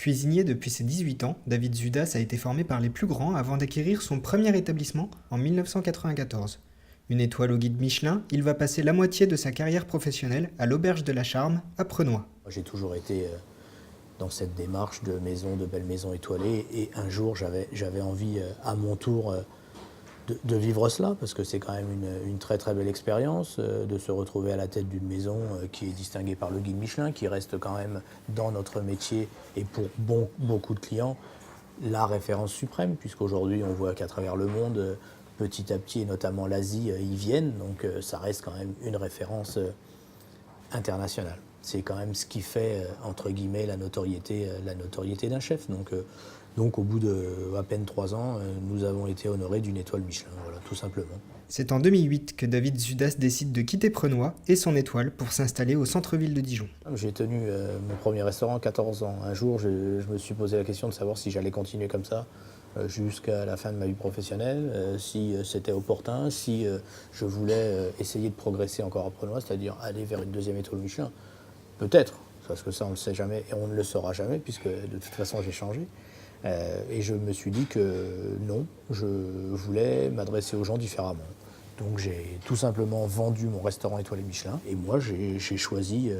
Cuisinier depuis ses 18 ans, David Zudas a été formé par les plus grands avant d'acquérir son premier établissement en 1994. Une étoile au guide Michelin, il va passer la moitié de sa carrière professionnelle à l'Auberge de la Charme, à Prenois. J'ai toujours été dans cette démarche de maison, de belles maisons étoilées, et un jour j'avais envie à mon tour de vivre cela, parce que c'est quand même une très très belle expérience de se retrouver à la tête d'une maison qui est distinguée par le guide Michelin, qui reste quand même dans notre métier et pour beaucoup de clients la référence suprême, puisqu'aujourd'hui on voit qu'à travers le monde, petit à petit, et notamment l'Asie, y viennent, donc ça reste quand même une référence internationale. C'est quand même ce qui fait, entre guillemets, la notoriété d'un chef. Donc au bout de à peine 3 ans, nous avons été honorés d'une étoile Michelin, voilà, tout simplement. C'est en 2008 que David Zudas décide de quitter Prenois et son étoile pour s'installer au centre-ville de Dijon. J'ai tenu mon premier restaurant à 14 ans. Un jour, je me suis posé la question de savoir si j'allais continuer comme ça jusqu'à la fin de ma vie professionnelle, si c'était opportun, si je voulais essayer de progresser encore à Prenois, c'est-à-dire aller vers une deuxième étoile Michelin. Peut-être, parce que ça on ne le sait jamais et on ne le saura jamais, puisque de toute façon j'ai changé. Et je me suis dit que non, je voulais m'adresser aux gens différemment. Donc j'ai tout simplement vendu mon restaurant étoilé Michelin. Et moi j'ai choisi,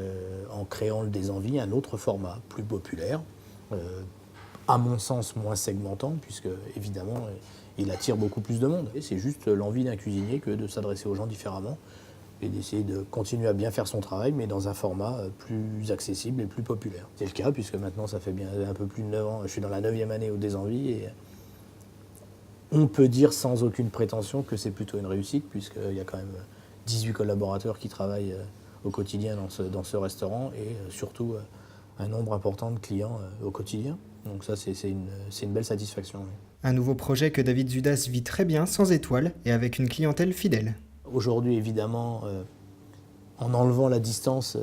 en créant le Des Envies, un autre format, plus populaire, à mon sens moins segmentant, puisque évidemment il attire beaucoup plus de monde. Et c'est juste l'envie d'un cuisinier que de s'adresser aux gens différemment et d'essayer de continuer à bien faire son travail, mais dans un format plus accessible et plus populaire. C'est le cas, puisque maintenant ça fait bien un peu plus de 9 ans, je suis dans la 9e année au Des Envies, et on peut dire sans aucune prétention que c'est plutôt une réussite, puisqu'il y a quand même 18 collaborateurs qui travaillent au quotidien dans ce restaurant, et surtout un nombre important de clients au quotidien. Donc ça, c'est une belle satisfaction. Oui. Un nouveau projet que David Zudas vit très bien sans étoile et avec une clientèle fidèle. Aujourd'hui, évidemment, en enlevant la distance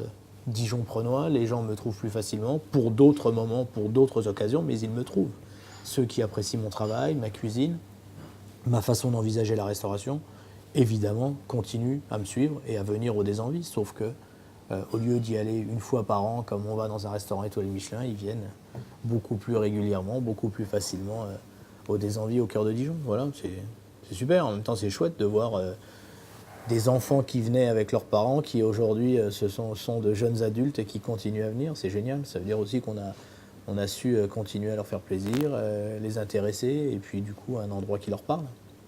Dijon-Prenois, les gens me trouvent plus facilement pour d'autres moments, pour d'autres occasions, mais ils me trouvent. Ceux qui apprécient mon travail, ma cuisine, ma façon d'envisager la restauration, évidemment, continuent à me suivre et à venir au Des Envies. Sauf que, au lieu d'y aller une fois par an, comme on va dans un restaurant étoilé Michelin, ils viennent beaucoup plus régulièrement, beaucoup plus facilement au Des Envies au cœur de Dijon. Voilà, c'est super. En même temps, c'est chouette de voir des enfants qui venaient avec leurs parents, qui aujourd'hui sont de jeunes adultes et qui continuent à venir. C'est génial. Ça veut dire aussi qu'on a su continuer à leur faire plaisir, les intéresser, et puis du coup, un endroit qui leur parle.